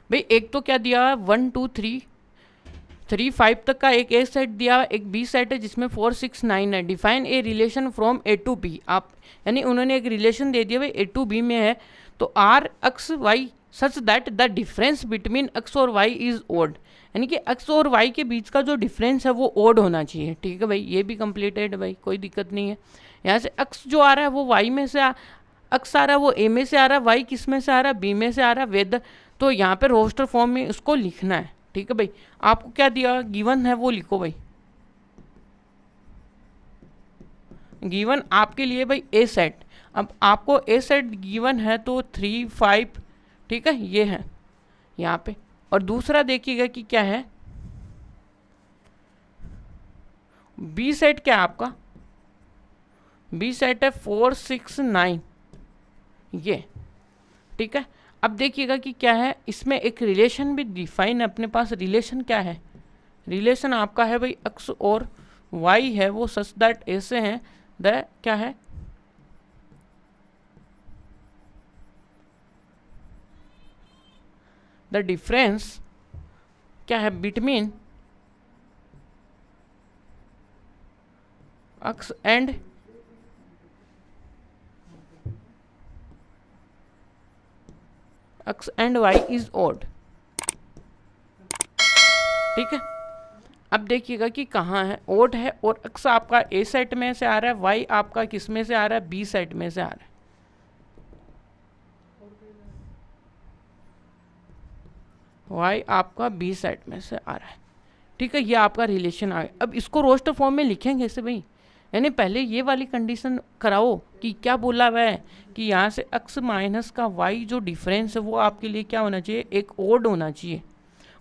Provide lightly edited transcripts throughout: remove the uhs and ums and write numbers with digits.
भाई एक तो क्या दिया है, 1 2 3 3 5 तक का एक ए सेट दिया है, एक बी सेट है जिसमें 4 6 9 है। Define a relation from A to B. आप यानी उन्होंने एक रिलेशन दे दिया भाई ए टू बी में है, तो R X Y such that the difference between X और वाई इज ओड, यानी कि एक्स और वाई के बीच का जो डिफरेंस है वो ओड होना चाहिए। ठीक है भाई, ये भी कंप्लीटेड भाई, कोई दिक्कत नहीं है। यहाँ से एक्स जो आ रहा है वो वाई में से एक्स आ रहा है वो ए में से आ रहा है, वाई किस में से आ रहा है, बी में से आ रहा है, वेदर। तो यहाँ पे रोस्टर फॉर्म में उसको लिखना है। ठीक है भाई, आपको क्या दिया गिवन है वो लिखो भाई। गिवन आपके लिए भाई ए सेट, अब आपको ए सेट गिवन है तो 3 5, ठीक है ये है यहाँ पे। और दूसरा देखिएगा कि क्या है, बी सेट क्या है आपका, बी सेट है 4 6 9 ये। ठीक है, अब देखिएगा कि क्या है, इसमें एक रिलेशन भी डिफाइन है अपने पास। रिलेशन क्या है, रिलेशन आपका है भाई एक्स और वाई है वो सच दैट ऐसे हैं द क्या है, द डिफरेंस क्या है between X and X and Y is odd. ठीक है, अब देखिएगा कि कहाँ है, ओड है, और एक्स आपका ए सेट में से आ रहा है, वाई आपका किस में से आ रहा है, बी सेट में से आ रहा है। वाई आपका बी सेट में से आ रहा है। ठीक है, ये आपका रिलेशन आ गया। अब इसको रोस्टर फॉर्म में लिखेंगे ऐसे भाई, यानी पहले ये वाली कंडीशन कराओ कि क्या बोला हुआ है कि यहाँ से एक्स माइनस का वाई जो डिफरेंस है वो आपके लिए क्या होना चाहिए, एक ओड होना चाहिए।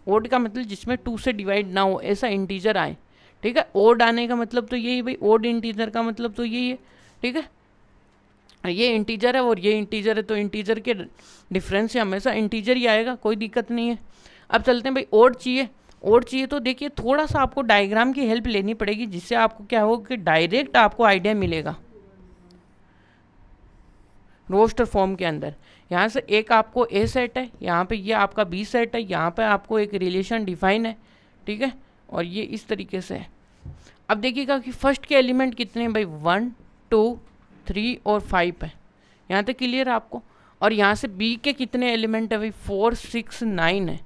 ओड का मतलब जिसमें 2 से डिवाइड ना हो, ऐसा इंटीजर आए। ठीक है, ओड आने का मतलब तो यही भाई, ओड इंटीजर का मतलब तो यही है। ठीक है, ये इंटीजर है और ये इंटीजर है, तो इंटीजर के डिफरेंस से हमेशा इंटीजर ही आएगा, कोई दिक्कत नहीं है। अब चलते हैं भाई, ओड चाहिए। ओड चाहिए तो देखिए थोड़ा सा आपको डायग्राम की हेल्प लेनी पड़ेगी, जिससे आपको क्या होगा कि डायरेक्ट आपको आइडिया मिलेगा रोस्टर फॉर्म के अंदर। यहाँ से एक आपको ए सेट है, यहाँ पे ये आपका बी सेट है, यहाँ पे आपको एक रिलेशन डिफाइन है। ठीक है, और ये इस तरीके से है। अब देखिएगा कि फर्स्ट के एलिमेंट कितने हैं भाई, 1 2 3 और 5 है। यहाँ तक क्लियर है आपको। और यहाँ से बी के कितने एलिमेंट है भाई, 4 6 9 है।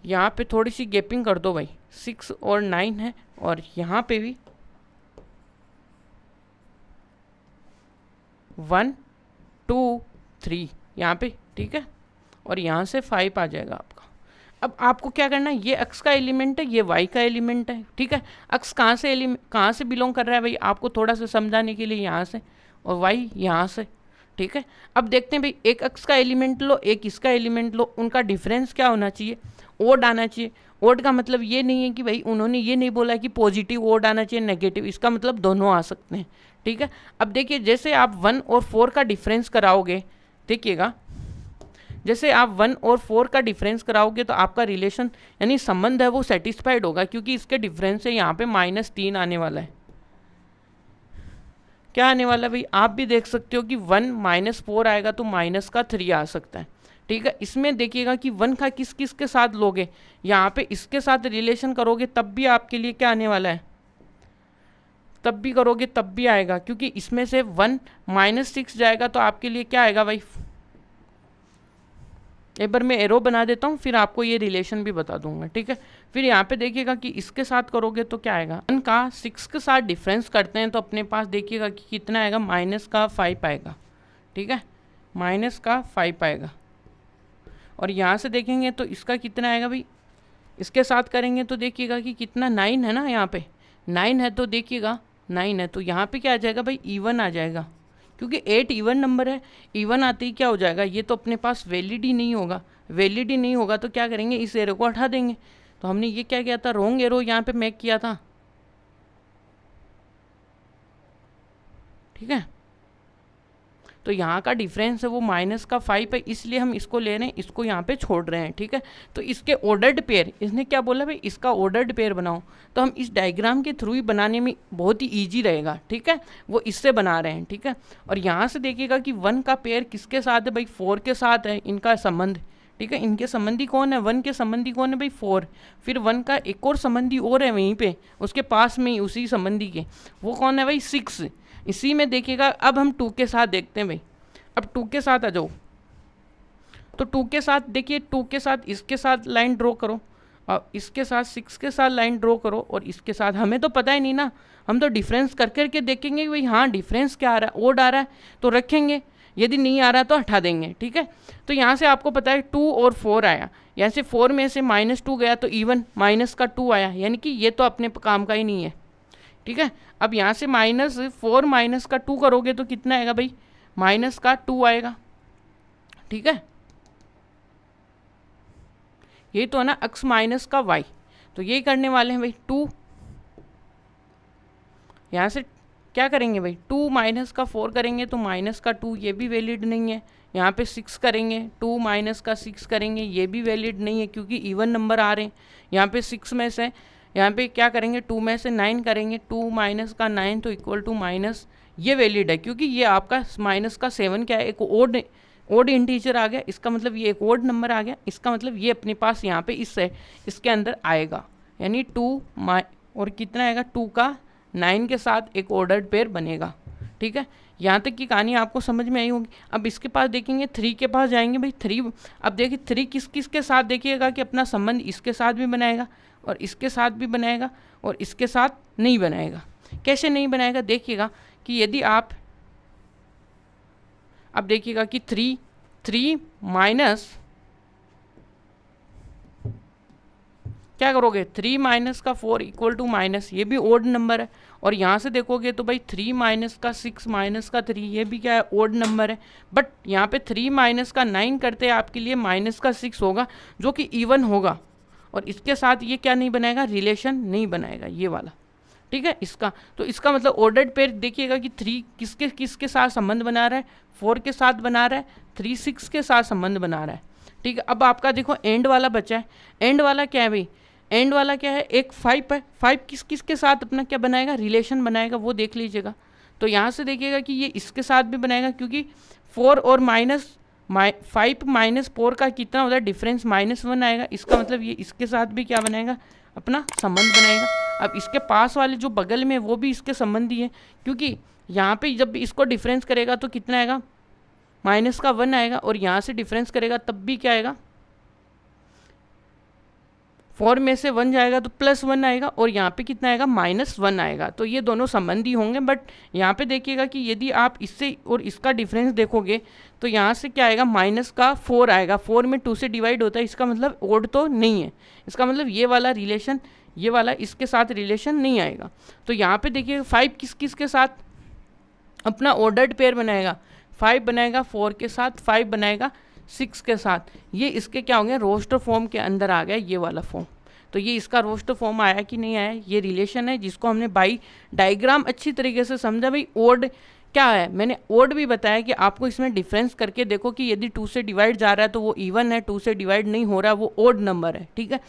यहाँ पे थोड़ी सी गैपिंग कर दो भाई, 6 और 9 है, और यहाँ पे भी 1 2 3 यहाँ पे। ठीक है, और यहाँ से 5 आ जाएगा आपका। अब आपको क्या करना है, ये एक्स का एलिमेंट है, ये वाई का एलिमेंट है। ठीक है, एक्स कहाँ से बिलोंग कर रहा है भाई, आपको थोड़ा सा समझाने के लिए यहाँ से, और वाई यहाँ से। ठीक है, अब देखते हैं भाई, एक एक्स का एलिमेंट लो, एक इसका एलिमेंट लो, उनका डिफरेंस क्या होना चाहिए, ओड आना चाहिए। ओड का मतलब ये नहीं है कि भाई उन्होंने ये नहीं बोला कि पॉजिटिव ओड आना चाहिए नेगेटिव, इसका मतलब दोनों आ सकते हैं। ठीक है, अब देखिए जैसे आप 1 और 4 का डिफरेंस कराओगे, देखिएगा जैसे आप 1 और 4 का डिफरेंस कराओगे तो आपका रिलेशन यानी संबंध है वो सेटिस्फाइड होगा, क्योंकि इसके डिफरेंस से यहाँ पे -3 आने वाला है। क्या आने वाला है भाई, आप भी देख सकते हो कि 1 -4 आएगा तो -3 आ सकता है। ठीक है, इसमें देखिएगा कि 1 का किस किस के साथ लोगे, यहाँ पे इसके साथ रिलेशन करोगे तब भी आपके लिए क्या आने वाला है, तब भी करोगे तब भी आएगा, क्योंकि इसमें से 1 -6 जाएगा तो आपके लिए क्या आएगा भाई। एक बार मैं एरो बना देता हूँ, फिर आपको ये रिलेशन भी बता दूंगा। ठीक है, फिर यहाँ पे देखिएगा कि इसके साथ करोगे तो क्या आएगा, 1 का 6 के साथ डिफरेंस करते हैं तो अपने पास देखिएगा कि कितना आएगा, -5 आएगा। ठीक है, -5 आएगा। और यहाँ से देखेंगे तो इसका कितना आएगा भाई, इसके साथ करेंगे तो देखिएगा कि कितना 9 है ना, यहाँ पे 9 है, तो देखिएगा 9 है तो यहाँ पे क्या आ जाएगा भाई, इवन आ जाएगा, क्योंकि 8 इवन नंबर है। इवन आते ही क्या हो जाएगा, ये तो अपने पास वैलिड ही नहीं होगा। वैलिड ही नहीं होगा तो क्या करेंगे, इस एरो को हटा देंगे। तो हमने ये क्या किया था, रॉन्ग एरो यहाँ पे मेक किया था। ठीक है, तो यहाँ का डिफरेंस है वो -5 है, इसलिए हम इसको ले रहे हैं, इसको यहाँ पे छोड़ रहे हैं, ठीक है। तो इसके ऑर्डर्ड पेयर, इसने क्या बोला भाई, इसका ऑर्डर्ड पेयर बनाओ, तो हम इस डायग्राम के थ्रू ही बनाने में बहुत ही ईजी रहेगा, ठीक है। वो इससे बना रहे हैं, ठीक है। और यहाँ से देखिएगा कि 1 का पेयर किसके साथ है भाई, 4 के साथ है इनका संबंध, ठीक है। इनके संबंधी कौन है, 1 के संबंधी कौन है भाई 4। फिर 1 का एक और संबंधी और है वहीं पे उसके पास में ही, उसी संबंधी के, वो कौन है भाई 6। इसी में देखिएगा अब हम 2 के साथ देखते हैं भाई। अब 2 के साथ आ जाओ, तो 2 के साथ देखिए, 2 के साथ इसके साथ लाइन ड्रॉ करो, और इसके साथ 6 के साथ लाइन ड्रॉ करो, और इसके साथ हमें तो पता ही नहीं ना, हम तो डिफरेंस कर करके देखेंगे कि भाई हाँ डिफरेंस क्या आ रहा है, ओड आ रहा है तो रखेंगे, यदि नहीं आ रहा तो हटा देंगे, ठीक है। तो यहाँ से आपको पता है 2 और 4 आया, यहाँ से 4 में से -2 गया तो इवन -2 आया, यानी कि ये तो अपने काम का ही नहीं है, ठीक है। अब यहाँ से -4 -2 करोगे तो कितना आएगा भाई, -2 आएगा, ठीक है। यही तो है ना x -y, तो यही करने वाले हैं भाई 2। यहाँ से क्या करेंगे भाई, 2 -4 करेंगे तो -2, ये भी वैलिड नहीं है। यहाँ पे 6 करेंगे, 2 -6 करेंगे, ये भी वैलिड नहीं है क्योंकि इवन नंबर आ रहे हैं। यहाँ पे 6 में से, यहाँ पे क्या करेंगे, 2 में से 9 करेंगे, 2 -9 तो इक्वल टू माइनस, ये वैलिड है क्योंकि ये आपका -7 क्या है, एक ओड इंटीजर आ गया, इसका मतलब ये एक ओड नंबर आ गया, इसका मतलब ये अपने पास यहाँ पे इसके अंदर आएगा, यानी 2 और कितना आएगा, 2 का 9 के साथ एक ऑर्डर्ड पेयर बनेगा, ठीक है। यहाँ तक की कहानी आपको समझ में आई होगी। अब इसके पास देखेंगे, 3 के पास जाएंगे भाई, 3, अब देखिए 3 किस किस के साथ देखिएगा कि अपना संबंध इसके साथ भी बनाएगा और इसके साथ भी बनाएगा और इसके साथ नहीं बनाएगा। कैसे नहीं बनाएगा, देखिएगा कि यदि आप, अब देखिएगा कि 3 माइनस क्या करोगे, 3 -4 इक्वल टू माइनस, ये भी ओड नंबर है। और यहाँ से देखोगे तो भाई 3 -6 -3, ये भी क्या है, ओड नंबर है। बट यहाँ पे 3 -9 करते हैं आपके लिए -6 होगा जो कि इवन होगा, और इसके साथ ये क्या नहीं बनाएगा, रिलेशन नहीं बनाएगा, ये वाला, ठीक है। इसका तो इसका मतलब ऑर्डर्ड पेयर देखिएगा कि 3 किसके किसके साथ संबंध बना रहा है, 4 के साथ बना रहा है, 3 6 के साथ संबंध बना रहा है, ठीक है। अब आपका देखो एंड वाला बचा है, एंड वाला क्या है भाई, एंड वाला क्या है, एक 5 है, 5 किस किस के साथ अपना क्या बनाएगा, रिलेशन बनाएगा, वो देख लीजिएगा। तो यहाँ से देखिएगा कि ये इसके साथ भी बनाएगा क्योंकि 4 और -5 -4 का कितना होता है डिफरेंस, -1 आएगा, इसका मतलब ये इसके साथ भी क्या बनाएगा, अपना संबंध बनाएगा। अब इसके पास वाले जो बगल में वो भी इसके संबंधी है, क्योंकि यहाँ पे जब इसको डिफरेंस करेगा तो कितना आएगा, -1 आएगा, और यहाँ से डिफरेंस करेगा तब भी क्या आएगा, 4 में से 1 जाएगा तो +1 आएगा, और यहाँ पे कितना आएगा, -1 आएगा। तो ये दोनों संबंधी होंगे। बट यहाँ पे देखिएगा कि यदि आप इससे और इसका डिफरेंस देखोगे तो यहाँ से क्या आएगा, -4 आएगा, 4 में 2 से डिवाइड होता है, इसका मतलब ओड तो नहीं है, इसका मतलब ये वाला रिलेशन, ये वाला इसके साथ रिलेशन नहीं आएगा। तो यहाँ पे देखिए 5 किस किस के साथ अपना ऑर्डर्ड पेयर बनाएगा, 5 बनाएगा 4 के साथ, 5 बनाएगा 6 के साथ, ये इसके क्या होंगे, रोस्टर फॉर्म के अंदर आ गया ये वाला फॉर्म। तो ये इसका रोस्टर फॉर्म आया कि नहीं आया, ये रिलेशन है जिसको हमने बाई डायग्राम अच्छी तरीके से समझा। भाई ओड क्या है, मैंने ओड भी बताया कि आपको इसमें डिफरेंस करके देखो कि यदि 2 से डिवाइड जा रहा है तो वो इवन है, 2 से डिवाइड नहीं हो रहा वो ओड नंबर है, ठीक है।